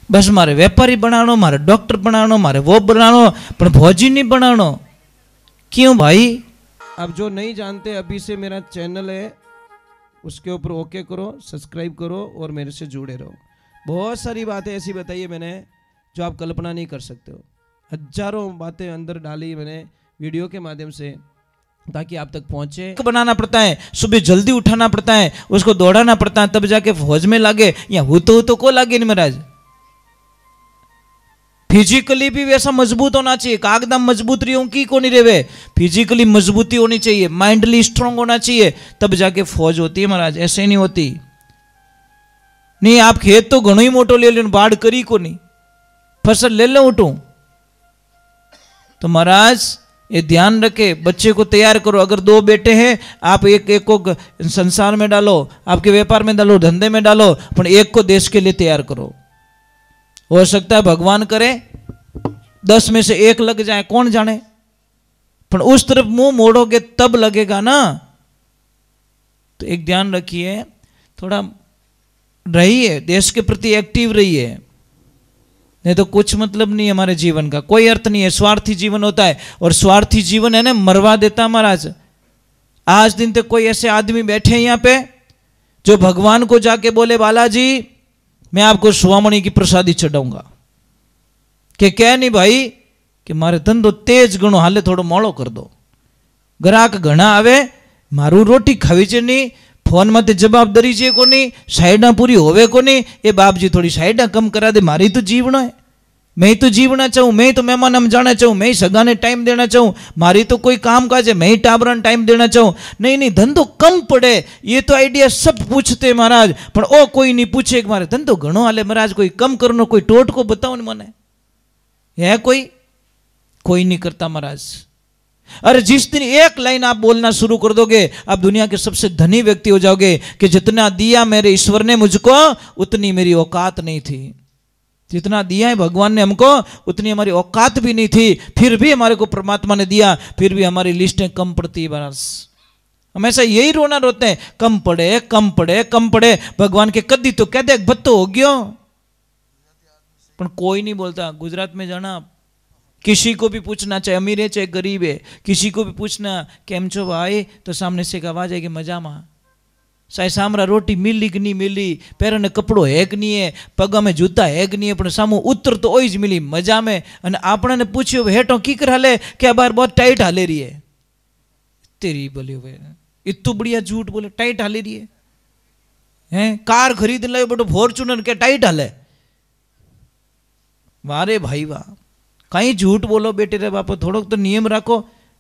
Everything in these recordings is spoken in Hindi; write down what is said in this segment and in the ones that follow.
बस मारे व्यापारी बनानो, मारे डॉक्टर बनानो, मारे वो बनानो, पर भौजी नहीं बनानो। क्यों भाई? अब जो नहीं जानते, अभी से मेरा चैनल है, उसके ऊपर ओके करो, सब्सक्राइब करो और मेरे से जुड़े रहो। बहुत सारी बातें ऐसी बताई है मैंने जो आप कल्पना नहीं कर सकते हो। हजारों बातें अंदर डाली मैंने वीडियो के माध्यम से, ताकि आप तक पहुंचे। बनाना पड़ता है, सुबह जल्दी उठाना पड़ता है, उसको दौड़ाना पड़ता है, तब जाके फौज में लागे। या हो तो को लागे नहीं महाराज। फिजिकली भी वैसा मजबूत होना चाहिए। कागदम मजबूत रही की को नहीं रेवे, फिजिकली मजबूती होनी चाहिए, माइंडली स्ट्रांग होना चाहिए, तब जाके फौज होती है महाराज। ऐसे नहीं होती। नहीं आप खेत तो घणो ही मोटो ले लो, बाढ़ करी को नहीं, फसल ले लो उठू। तो महाराज ये ध्यान रखे, बच्चे को तैयार करो। अगर 2 बेटे हैं, आप एक को संसार में डालो, आपके व्यापार में डालो, धंधे में डालो, पर एक को देश के लिए तैयार करो। हो सकता है भगवान करे 10 में से 1 लग जाए, कौन जाने। पर उस तरफ मुंह मोड़ोगे तब लगेगा ना। तो एक ध्यान रखिए, थोड़ा रहिए, देश के प्रति एक्टिव रहिए, नहीं तो कुछ मतलब नहीं है हमारे जीवन का, कोई अर्थ नहीं है। स्वार्थी जीवन होता है, और स्वार्थी जीवन है ना मरवा देता महाराज। आज दिन तक कोई ऐसे आदमी बैठे हैं यहाँ पे जो भगवान को जाके बोले बालाजी मैं आपको स्वामणी की प्रसादी चढ़ाऊंगा, कि क्या नहीं भाई कि मारे धंधो तेज गणो हाले, थोड़ो मोड़ो कर दो, ग्राहक घना आवे, मारू रोटी खावी चे नहीं, फोन में जवाब दरी चे को नहीं, साइडा पूरी होवे को नहीं, ये बाप जी थोड़ी साइडा कम करा दे, मारी तो जीवना है, मैं ही तो जीवना चाहूँ, मैं ही तो मेहमान हम जाना चाहूँ, मैं ही सगा ने टाइम देना चाहूँ, मारी तो कोई काम काज है, मैं ही टाबरन टाइम देना चाहूँ। नहीं नहीं धंधो कम पड़े, ये तो आइडिया सब पूछते महाराज, पर ओ कोई नहीं पूछे कि मारे धंधो घणो हाले महाराज, कोई कम करनो, कोई टोट को बताओ न मने है कोई नहीं करता महाराज। अरे जिस दिन एक लाइन आप बोलना शुरू कर दोगे, आप दुनिया के सबसे धनी व्यक्ति हो जाओगे, कि जितना दिया मेरे ईश्वर ने मुझको उतनी मेरी औकात नहीं थी, जितना दिया है भगवान ने हमको उतनी हमारी औकात भी नहीं थी, फिर भी हमारे को परमात्मा ने दिया, फिर भी हमारी लिस्टें कम पड़ती है बस। हमेशा यही रोना रोते हैं, कम पड़े कम पड़े कम पड़े। भगवान के कदी तो कहते भत्तो हो गयो, पर कोई नहीं बोलता। गुजरात में जाना, किसी को भी पूछना, चाहे अमीर है चाहे गरीब है, किसी को भी पूछना केम छो भाई, तो सामने से एक आवाज आएगी मजा में। साई सामरा रोटी मिली कि नहीं मिली, पैरों ने कपड़ो है कि नहीं है, पगा में जूता है कि नहीं है, पर सामू उत्तर तो ओज मिली मजा में। और आपने ने पूछ्यो हेठो की कर हाले, क्या बार बहुत टाइट हाले रही है। तेरी बोली हुए इतू बढ़िया झूठ बोले, टाइट हाले रही है, हैं कार खरीद ले बटो फॉर्च्यूनर, क्या टाइट हाले। वारे भाई वाह, कहीं झूठ बोलो बेटे रे बापो, थोड़ा तो नियम रखो।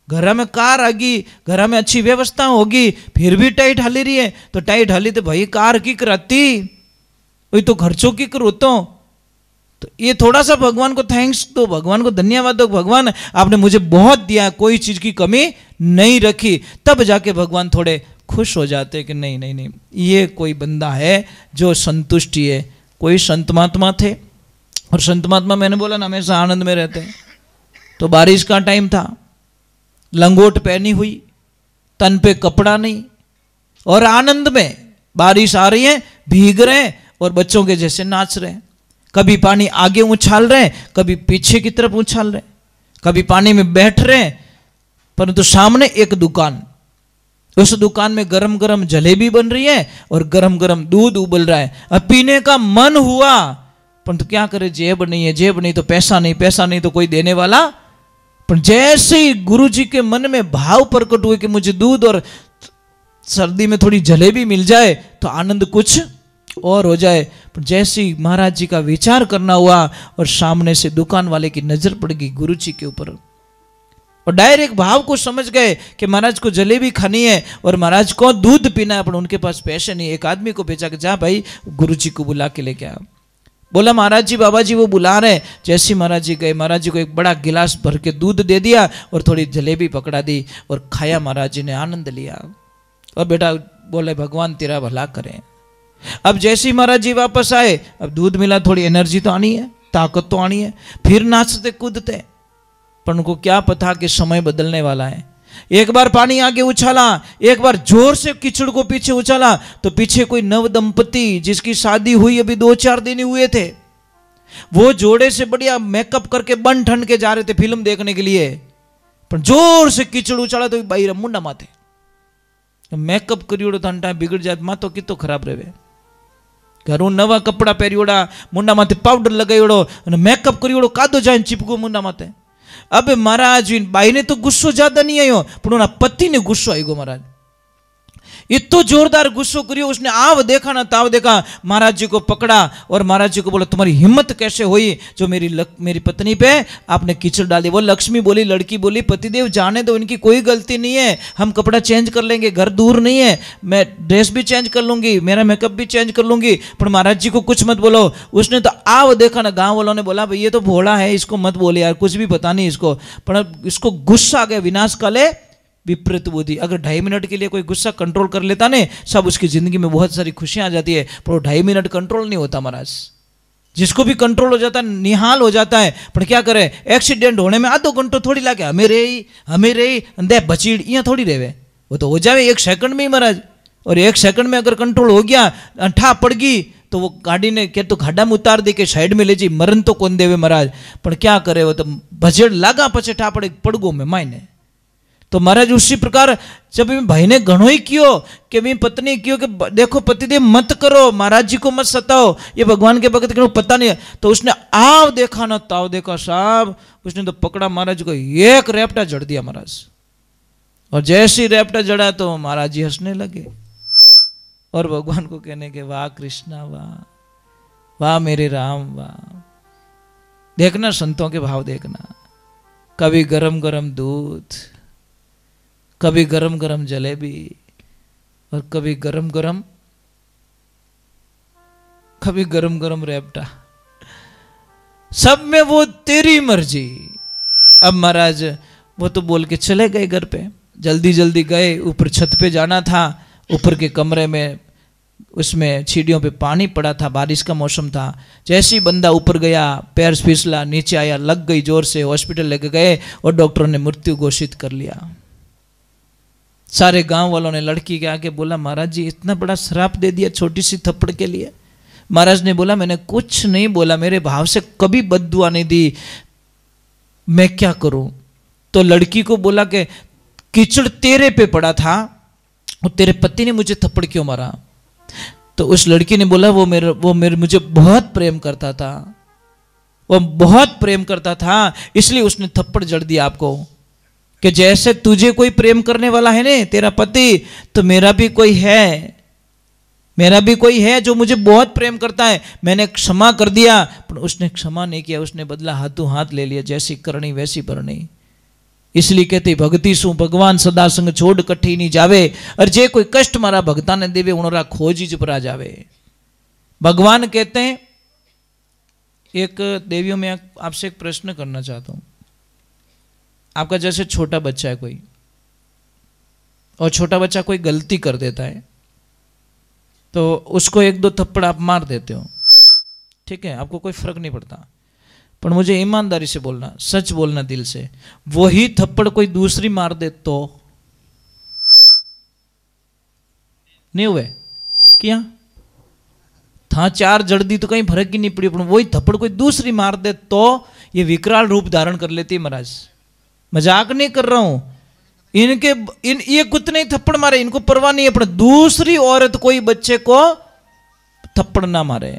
घर में कार आ गई, घर में अच्छी व्यवस्था होगी, फिर भी टाइट हाली रही है, तो टाइट हाली तो भाई कार की कराती, वही तो खर्चों की करो। तो ये थोड़ा सा भगवान को थैंक्स दो, भगवान को धन्यवाद दो, भगवान आपने मुझे बहुत दिया, कोई चीज की कमी नहीं रखी। तब जाके भगवान थोड़े खुश हो जाते कि नहीं नहीं नहीं, ये कोई बंदा है जो संतुष्टि है। कोई संत महात्मा थे, और संत महात्मा मैंने बोला ना हमेशा आनंद में रहते हैं। तो बारिश का टाइम था, लंगोट पहनी हुई, तन पे कपड़ा नहीं, और आनंद में बारिश आ रही है, भीग रहे हैं और बच्चों के जैसे नाच रहे हैं। कभी पानी आगे उछाल रहे हैं, कभी पीछे की तरफ उछाल रहे हैं, कभी पानी में बैठ रहे हैं। परंतु सामने एक दुकान, उस दुकान में गरम गरम जलेबी बन रही है और गरम गरम दूध उबल रहा है। अब पीने का मन हुआ, परंतु क्या करे, जेब नहीं है, जेब नहीं तो पैसा नहीं, पैसा नहीं तो कोई देने वाला। पर जैसे ही गुरु जी के मन में भाव प्रकट हुए कि मुझे दूध और सर्दी में थोड़ी जलेबी मिल जाए तो आनंद कुछ और हो जाए, पर जैसे ही महाराज जी का विचार करना हुआ और सामने से दुकान वाले की नजर पड़ गई गुरु जी के ऊपर, और डायरेक्ट भाव को समझ गए कि महाराज को जलेबी खानी है और महाराज को दूध पीना है, पर उनके पास पैसे नहीं। एक आदमी को भेजा कि जा भाई गुरु जी को बुला के लेके आ। बोला महाराज जी बाबा जी वो बुला रहे। जैसे महाराज जी गए, महाराज जी को एक बड़ा गिलास भर के दूध दे दिया और थोड़ी जलेबी पकड़ा दी और खाया। महाराज जी ने आनंद लिया और बेटा बोले भगवान तेरा भला करें। अब जैसे ही महाराज जी वापस आए, अब दूध मिला, थोड़ी एनर्जी तो आनी है, ताकत तो आनी है, फिर नाचते कूदते। पर उनको क्या पता कि समय बदलने वाला है। एक बार पानी आगे उछाला, एक बार जोर से कीचड़ को पीछे उछाला, तो पीछे कोई नव दंपति जिसकी शादी हुई अभी 2-4 दिन हुए थे, वो जोड़े से बढ़िया मेकअप करके बन ठंड के जा रहे थे फिल्म देखने के लिए, पर जोर से कीचड़ उछाड़ा तो बाई मुंडा माथे मेकअप करियोड़ो तो टाइम बिगड़ जाए मातो कितो खराब रहे। घरों नवा कपड़ा पहरियोड़ा, मुंडा माथे पाउडर लगायोड़ो और मेकअप करियोड़ो कादो जाए चिपको मुंडा माथे। अब महाराज बाई ने तो गुस्सो ज्यादा नहीं आयो, पर उन्हें पति ने गुस्सो आई गो महाराज। इतो जोरदार गुस्सो करियो, उसने आव देखा ना ताव देखा, महाराज जी को पकड़ा और महाराज जी को बोला तुम्हारी हिम्मत कैसे हुई जो मेरी पत्नी पे आपने कीचड़ डाल दिया। वो लक्ष्मी बोली, लड़की बोली पतिदेव जाने दो, इनकी कोई गलती नहीं है, हम कपड़ा चेंज कर लेंगे, घर दूर नहीं है, मैं ड्रेस भी चेंज कर लूंगी, मेरा मेकअप भी चेंज कर लूंगी, पर महाराज जी को कुछ मत बोलो। उसने तो आव देखा ना, गाँव वालों ने बोला भाई ये तो भोला है, इसको मत बोले यार, कुछ भी पता नहीं इसको, पर इसको गुस्सा आ गया। विनाश काले विपरीत बुद्धि। अगर 2.5 मिनट के लिए कोई गुस्सा कंट्रोल कर लेता ने, सब उसकी जिंदगी में बहुत सारी खुशियां आ जाती है, पर 2.5 मिनट कंट्रोल नहीं होता महाराज। जिसको भी कंट्रोल हो जाता है निहाल हो जाता है, पर क्या करे, एक्सीडेंट होने में आधो घंटो थोड़ी लागे, हमें रे अंधे बचीड़ यहाँ थोड़ी रहे, वो तो हो जाए 1 सेकंड में ही महाराज। और 1 सेकंड में अगर कंट्रोल हो गया, ठा पड़ गई तो वो गाड़ी ने क्या तो खाड़ा में उतार दे के साइड में ले जी, मरण तो कौन देवे महाराज। पर क्या करे, वो तो भजेड़ लागा पचे ठा पड़े पड़गो में मायने। तो महाराज उसी प्रकार जब भाई ने घणो ही कियो कि भी पत्नी कियो कि देखो पतिदेव मत करो, महाराज जी को मत सताओ, ये भगवान के भक्त को पता नहीं है, तो उसने आव देखा ना ताव देखा साहब, उसने तो पकड़ा महाराज को, एक रेपटा जड़ दिया महाराज। और जैसी रेपटा जड़ा तो महाराज जी हंसने लगे और भगवान को कहने के वाह कृष्णा वाह, वाह मेरे राम वाह। देखना संतों के भाव देखना, कभी गरम गरम दूध, कभी गरम गरम जलेबी, और कभी गरम गरम रेपटा, सब में वो तेरी मर्जी। अब महाराज वो तो बोल के चले गए घर पे, जल्दी जल्दी गए, ऊपर छत पे जाना था, ऊपर के कमरे में उसमें सीढ़ियों पे पानी पड़ा था, बारिश का मौसम था। जैसे ही बंदा ऊपर गया, पैर फिसला, नीचे आया, लग गई जोर से, हॉस्पिटल लेके गए और डॉक्टरों ने मृत्यु घोषित कर लिया। सारे गांव वालों ने लड़की के आके बोला महाराज जी इतना बड़ा श्राप दे दिया छोटी सी थप्पड़ के लिए। महाराज ने बोला मैंने कुछ नहीं बोला, मेरे भाव से कभी बद्दुआ नहीं दी, मैं क्या करूं। तो लड़की को बोला कि कीचड़ तेरे पे पड़ा था और तेरे पति ने मुझे थप्पड़ क्यों मारा। तो उस लड़की ने बोला वो मेरे मुझे बहुत प्रेम करता था, वो बहुत प्रेम करता था, इसलिए उसने थप्पड़ जड़ दिया आपको। कि जैसे तुझे कोई प्रेम करने वाला है ने तेरा पति, तो मेरा भी कोई है जो मुझे बहुत प्रेम करता है, मैंने क्षमा कर दिया। पर उसने क्षमा नहीं किया, उसने बदला हाथों हाथ ले लिया, जैसी करनी वैसी भरनी। इसलिए कहते भक्ति सु भगवान सदा संग छोड़ कठी नहीं जावे, और जे कोई कष्ट मारा भगता ने देवे उनरा खोजी चुपरा जावे। भगवान कहते हैं, एक देवियों में आपसे एक प्रश्न करना चाहता हूं। आपका जैसे छोटा बच्चा है कोई, और छोटा बच्चा कोई गलती कर देता है, तो उसको 1-2 थप्पड़ आप मार देते हो, ठीक है, आपको कोई फर्क नहीं पड़ता। पर मुझे ईमानदारी से बोलना, सच बोलना दिल से, वही थप्पड़ कोई दूसरी मार दे तो नहीं हुए क्या था, 4 जड़ दी तो कहीं फर्क ही नहीं पड़ी, पर वही थप्पड़ कोई दूसरी मार दे तो ये विकराल रूप धारण कर लेती है महाराज। मजाक नहीं कर रहा हूं, ये कितने ही थप्पड़ मारे इनको परवाह नहीं है, पर दूसरी औरत कोई बच्चे को थप्पड़ ना मारे।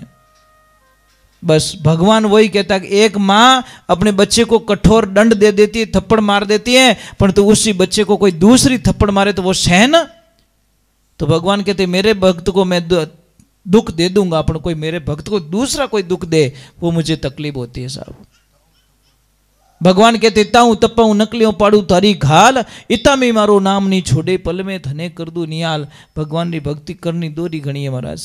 बस भगवान वही कहता है कि एक माँ अपने बच्चे को कठोर दंड दे देती है, थप्पड़ मार देती है, परंतु उसी बच्चे को कोई दूसरी थप्पड़ मारे तो वो सहन। तो भगवान कहते मेरे भक्त को मैं दुख दे दूंगा, पर कोई मेरे भक्त को दूसरा कोई दुख दे वो मुझे तकलीफ होती है साहब। भगवान कहते ताऊ तपाऊ नकलियों पाड़ू तारी घाल, इता में मारो नाम नहीं छोड़े, पल में धने कर दू नियाल। भगवान की भक्ति करनी दोरी घणी है महाराज।